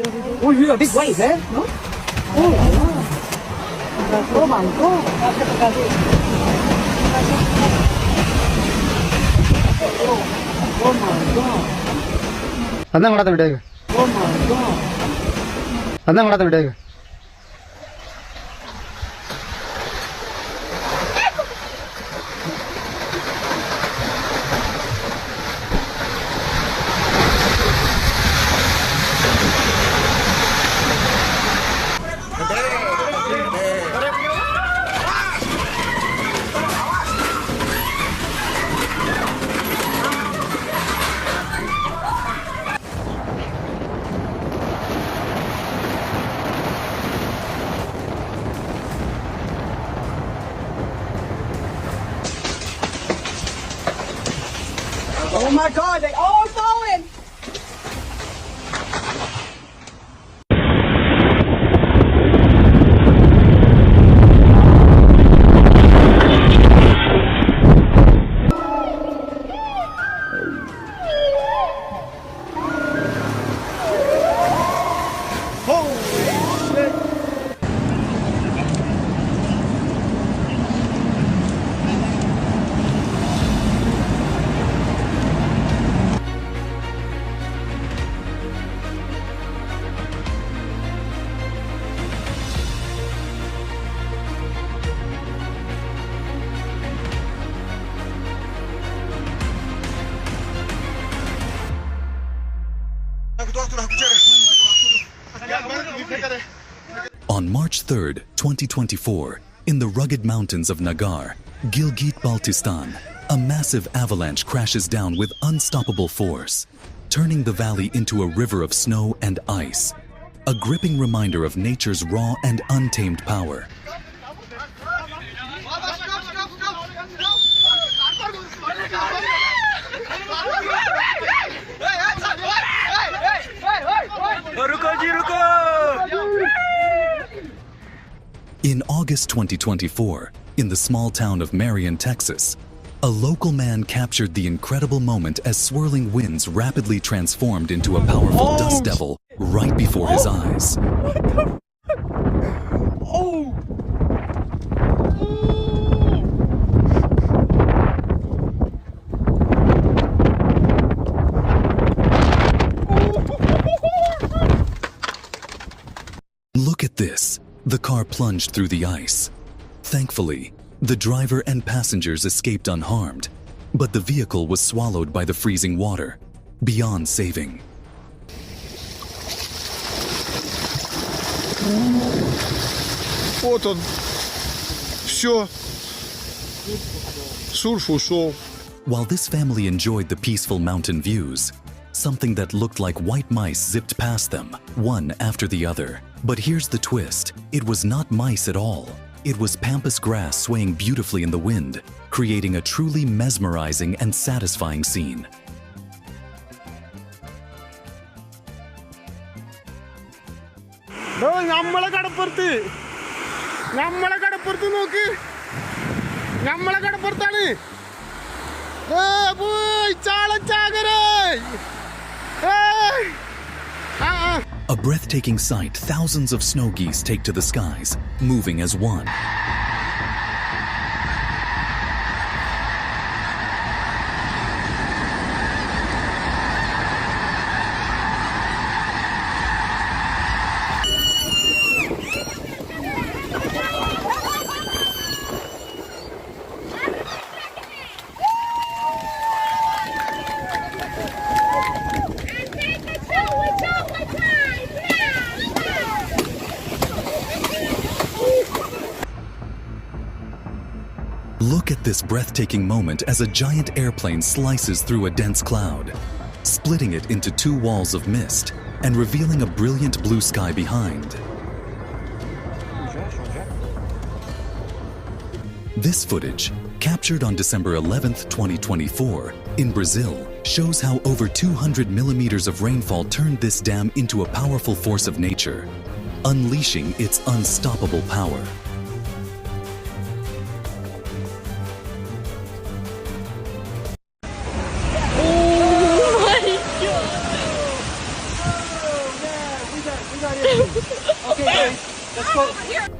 Oh, you a big wave, eh? No? Oh, oh my God. Oh my God. Anna കൂടാത്ത വിടേക്ക് Oh my God. Anna കൂടാത്ത വിടേക്ക് Oh my God, they all falling. On March 3rd, 2024, in the rugged mountains of Nagar, Gilgit-Baltistan, a massive avalanche crashes down with unstoppable force, turning the valley into a river of snow and ice, a gripping reminder of nature's raw and untamed power. In August 2024, in the small town of Marion, Texas, a local man captured the incredible moment as swirling winds rapidly transformed into a powerful dust devil right before his eyes. Oh! Look at this. The car plunged through the ice. Thankfully, the driver and passengers escaped unharmed, but the vehicle was swallowed by the freezing water, beyond saving. Вот он. Все. Сурф ушел. While this family enjoyed the peaceful mountain views, something that looked like white mice zipped past them, one after the other. But here's the twist. It was not mice at all. It was pampas grass swaying beautifully in the wind, creating a truly mesmerizing and satisfying scene. നമ്മളെ കടപ്പുറത്ത് നോക്ക് നമ്മളെ കടപ്പുറത്താണ് A breathtaking sight thousands of snow geese take to the skies, moving as one. Look at this breathtaking moment as a giant airplane slices through a dense cloud, splitting it into two walls of mist and revealing a brilliant blue sky behind. This footage, captured on December 11th, 2024, in Brazil, shows how over 200 millimeters of rainfall turned this dam into a powerful force of nature, unleashing its unstoppable power.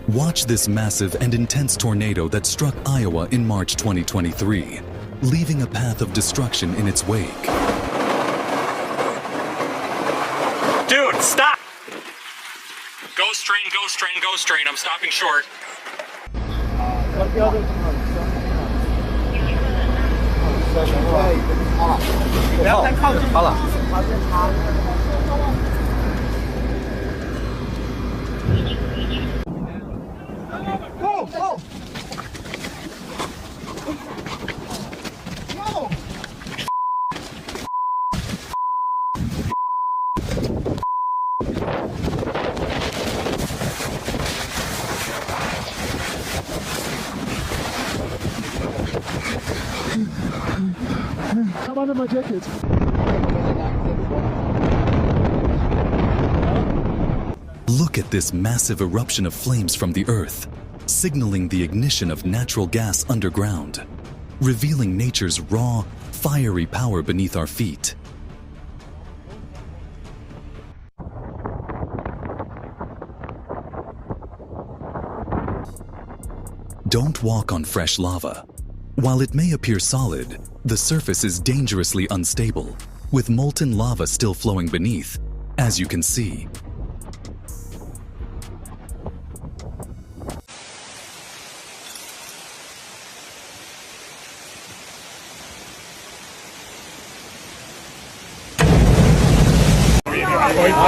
Watch this massive and intense tornado that struck Iowa in March 2023, leaving a path of destruction in its wake. Dude, stop! Go straight, go straight, go straight. I'm stopping short. Come under my jacket. Look at this massive eruption of flames from the earth, signaling the ignition of natural gas underground, revealing nature's raw, fiery power beneath our feet. Don't walk on fresh lava. While it may appear solid, the surface is dangerously unstable, with molten lava still flowing beneath, as you can see.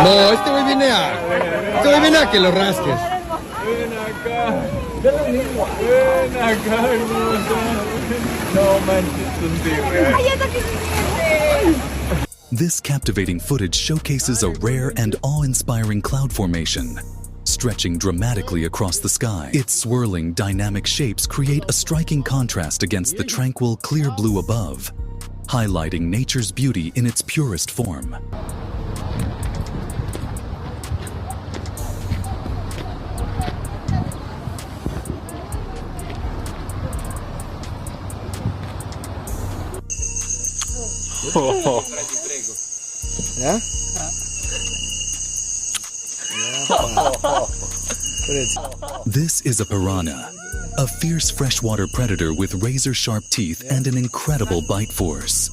No, este güey viene a que lo rasques. Ven acá. Ven acá, hermosa. No manches, un tigre. This captivating footage showcases a rare and awe-inspiring cloud formation, stretching dramatically across the sky. Its swirling, dynamic shapes create a striking contrast against the tranquil, clear blue above, highlighting nature's beauty in its purest form. Yeah? This is a piranha, a fierce freshwater predator with razor-sharp teeth and an incredible bite force.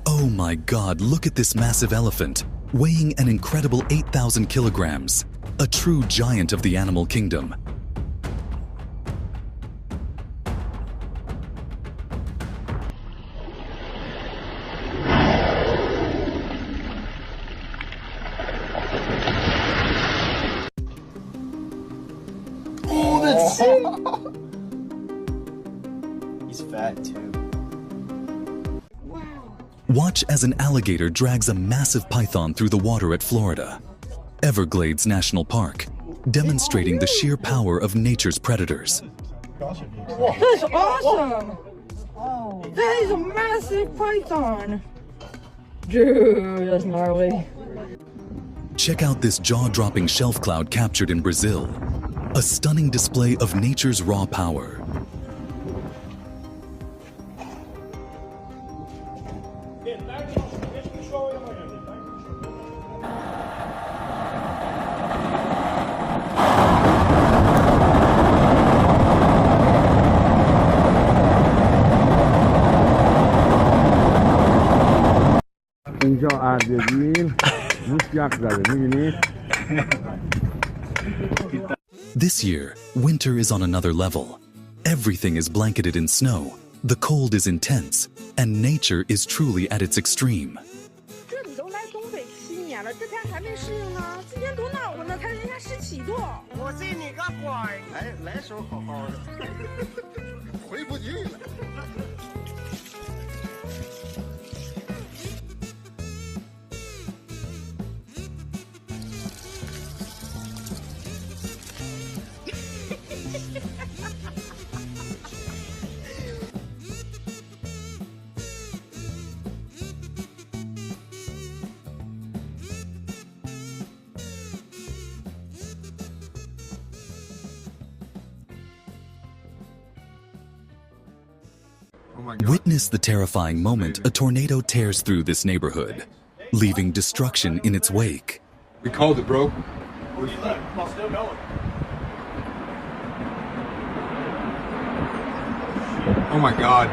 Oh my God, look at this massive elephant, weighing an incredible 8,000 kilograms, a true giant of the animal kingdom. He's fat too. Watch as an alligator drags a massive python through the water at Florida, Everglades National Park, demonstrating the sheer power of nature's predators. That's awesome! That is a massive python! Dude, that's gnarly. Check out this jaw-dropping shelf cloud captured in Brazil, a stunning display of nature's raw power. This year, winter is on another level. Everything is blanketed in snow, the cold is intense, and nature is truly at its extreme. 这你都来东北7年了，这天还没适应呢。今天多暖和呢，才人家17度。我信你个鬼！哎，来时候好好的，回不去了。Oh my God. Witness the terrifying moment a tornado tears through this neighborhood, leaving destruction in its wake. We called it, bro. Oh my God.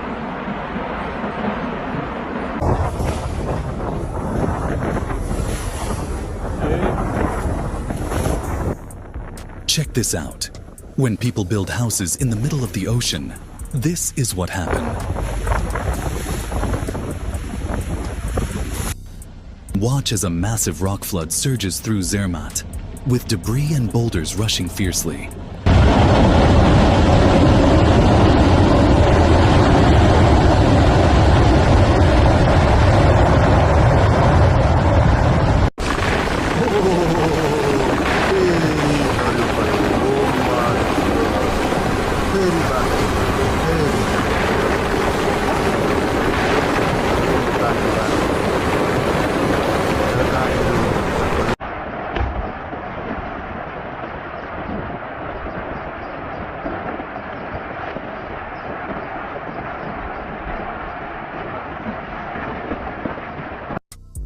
Check this out. When people build houses in the middle of the ocean, this is what happened. Watch as a massive rock flood surges through Zermatt, with debris and boulders rushing fiercely.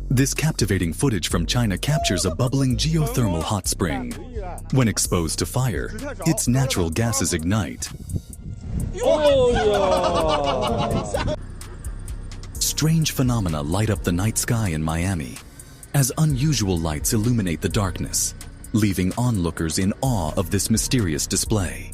This captivating footage from China captures a bubbling geothermal hot spring. When exposed to fire, its natural gases ignite. Strange phenomena light up the night sky in Miami, as unusual lights illuminate the darkness, leaving onlookers in awe of this mysterious display.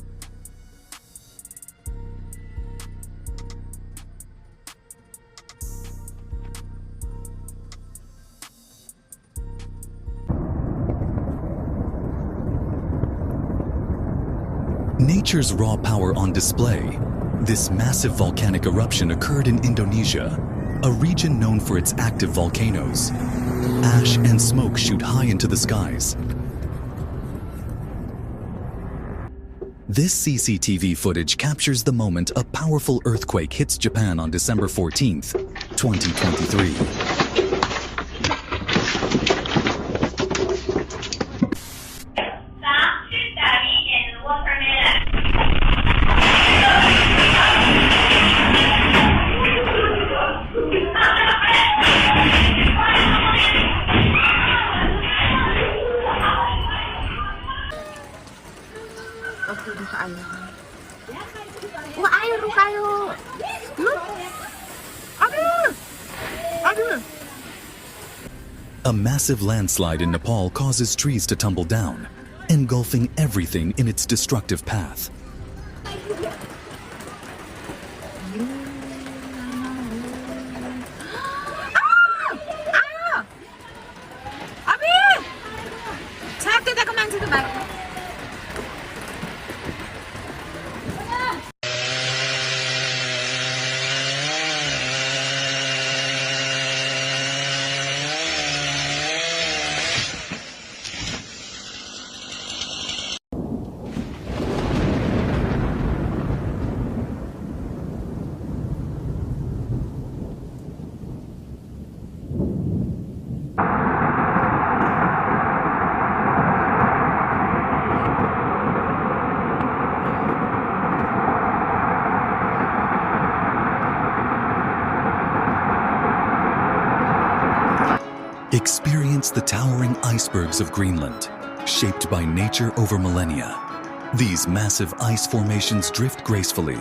Nature's raw power on display, this massive volcanic eruption occurred in Indonesia, a region known for its active volcanoes. Ash and smoke shoot high into the skies. This CCTV footage captures the moment a powerful earthquake hits Japan on December 14th, 2023. A massive landslide in Nepal causes trees to tumble down, engulfing everything in its destructive path. Experience the towering icebergs of Greenland, shaped by nature over millennia. These massive ice formations drift gracefully.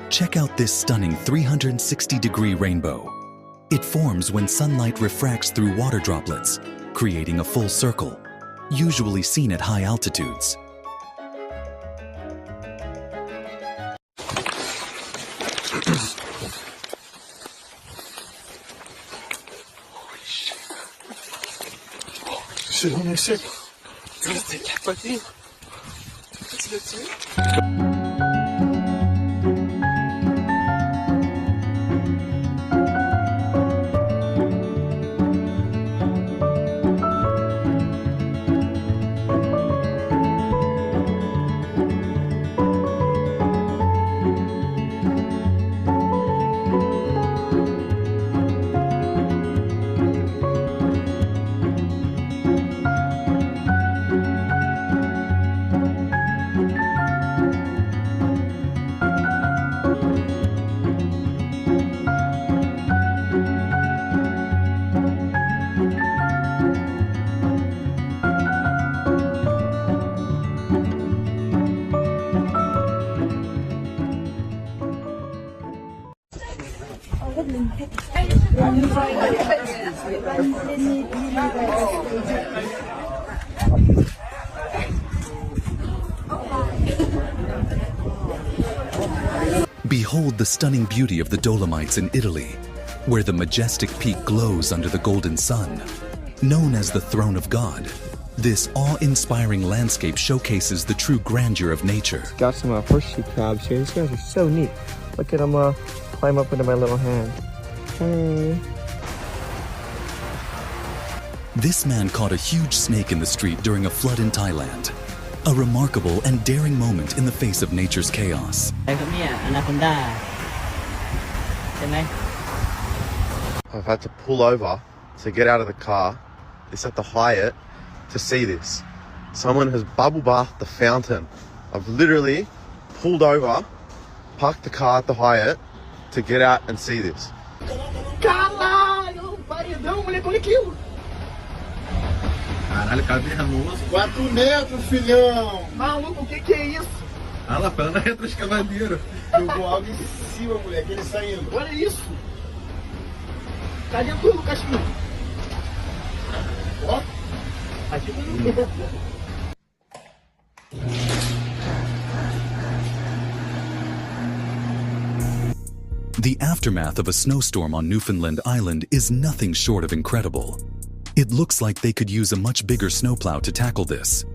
Check out this stunning 360-degree rainbow. It forms when sunlight refracts through water droplets, creating a full circle, usually seen at high altitudes. Behold the stunning beauty of the Dolomites in Italy, where the majestic peak glows under the golden sun. Known as the Throne of God, this awe-inspiring landscape showcases the true grandeur of nature. Got some horseshoe crabs here. These guys are so neat. Look at them climb up into my little hand. Hey. This man caught a huge snake in the street during a flood in Thailand. A remarkable and daring moment in the face of nature's chaos. I've had to pull over to get out of the car. It's at the Hyatt to see this. Someone has bubble bathed the fountain. I've literally pulled over, parked the car at the Hyatt to get out and see this. Caralho, paredão, moleque, olha aquilo. Caralho, cabelo hermoso. 4 metros, filhão. Maluco, o que é isso? Ah lá, falando retroescavadeira. Jogou algo em cima, moleque, ele saindo. Olha isso. Cadê tudo, cachorro? Ó. Aqui tudo. The aftermath of a snowstorm on Newfoundland Island is nothing short of incredible. It looks like they could use a much bigger snowplow to tackle this.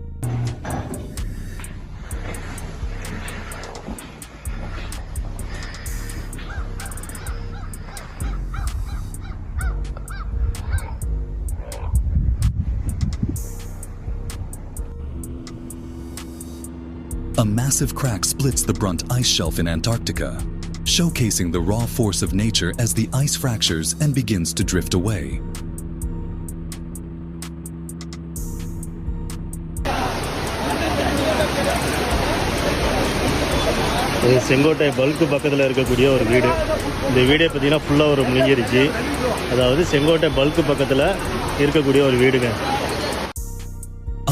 A massive crack splits the Brunt ice shelf in Antarctica, showcasing the raw force of nature as the ice fractures and begins to drift away. இது Sengottai bulk பக்கத்தில் இருக்கக்கூடிய ஒரு வீடு. இந்த வீடை பார்த்தீங்கன்னா ஃபுல்லாக ஒரு முடிஞ்சிருச்சு. அதாவது செங்கோட்டை பல்க்கு பக்கத்தில் இருக்கக்கூடிய ஒரு வீடுங்க.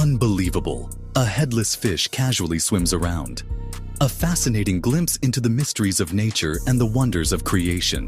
Unbelievable! A headless fish casually swims around. A fascinating glimpse into the mysteries of nature and the wonders of creation.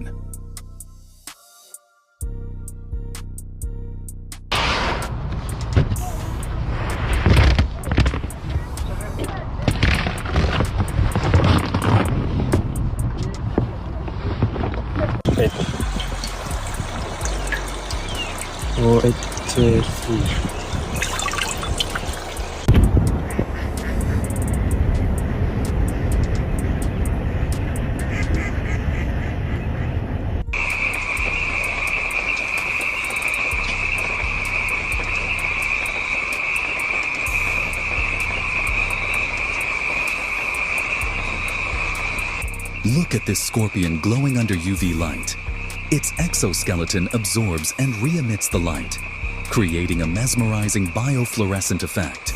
Look at this scorpion glowing under UV light. Its exoskeleton absorbs and re-emits the light, creating a mesmerizing biofluorescent effect.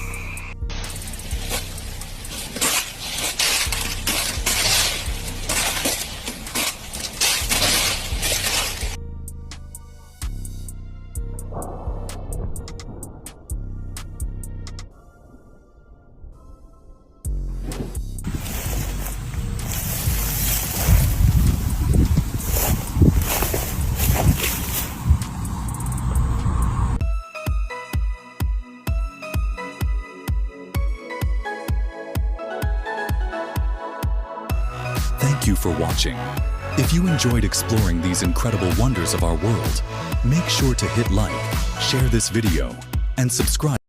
Thank you for watching. If you enjoyed exploring these incredible wonders of our world, make sure to hit like, share this video, and subscribe.